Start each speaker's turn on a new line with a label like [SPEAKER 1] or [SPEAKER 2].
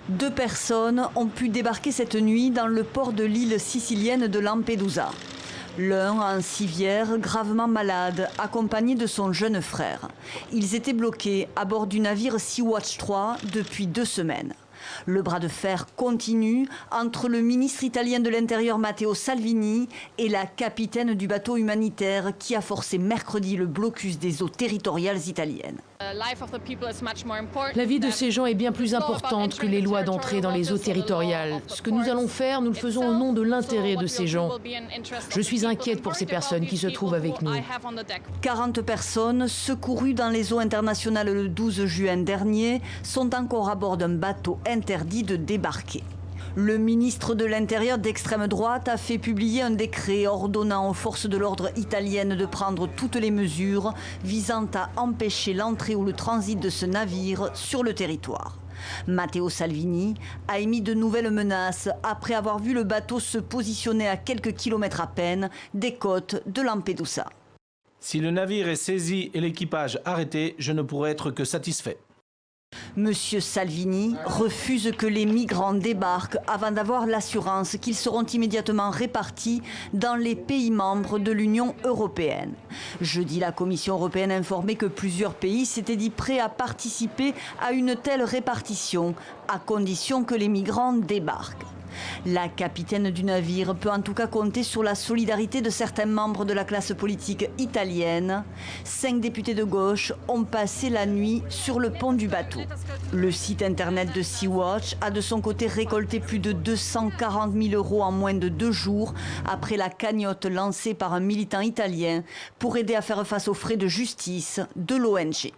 [SPEAKER 1] 2 personnes ont pu débarquer cette nuit dans le port de l'île sicilienne de Lampedusa. L'un en civière, gravement malade, accompagné de son jeune frère. Ils étaient bloqués à bord du navire Sea-Watch 3 depuis 2 semaines. Le bras de fer continue entre le ministre italien de l'Intérieur Matteo Salvini et la capitaine du bateau humanitaire qui a forcé mercredi le blocus des eaux territoriales italiennes.
[SPEAKER 2] La vie de ces gens est bien plus importante que les lois d'entrée dans les eaux territoriales. Ce que nous allons faire, nous le faisons au nom de l'intérêt de ces gens. Je suis inquiète pour ces personnes qui se trouvent avec nous.
[SPEAKER 1] 40 personnes secourues dans les eaux internationales le 12 juin dernier sont encore à bord d'un bateau interdit de débarquer. Le ministre de l'Intérieur d'extrême droite a fait publier un décret ordonnant aux forces de l'ordre italiennes de prendre toutes les mesures visant à empêcher l'entrée ou le transit de ce navire sur le territoire. Matteo Salvini a émis de nouvelles menaces après avoir vu le bateau se positionner à quelques kilomètres à peine des côtes de Lampedusa.
[SPEAKER 3] Si le navire est saisi et l'équipage arrêté, je ne pourrai être que satisfait.
[SPEAKER 1] Monsieur Salvini refuse que les migrants débarquent avant d'avoir l'assurance qu'ils seront immédiatement répartis dans les pays membres de l'Union européenne. Jeudi, la Commission européenne informait que plusieurs pays s'étaient dit prêts à participer à une telle répartition, à condition que les migrants débarquent. La capitaine du navire peut en tout cas compter sur la solidarité de certains membres de la classe politique italienne. 5 députés de gauche ont passé la nuit sur le pont du bateau. Le site internet de Sea-Watch a de son côté récolté plus de 240 000 € en moins de 2 jours après la cagnotte lancée par un militant italien pour aider à faire face aux frais de justice de l'ONG.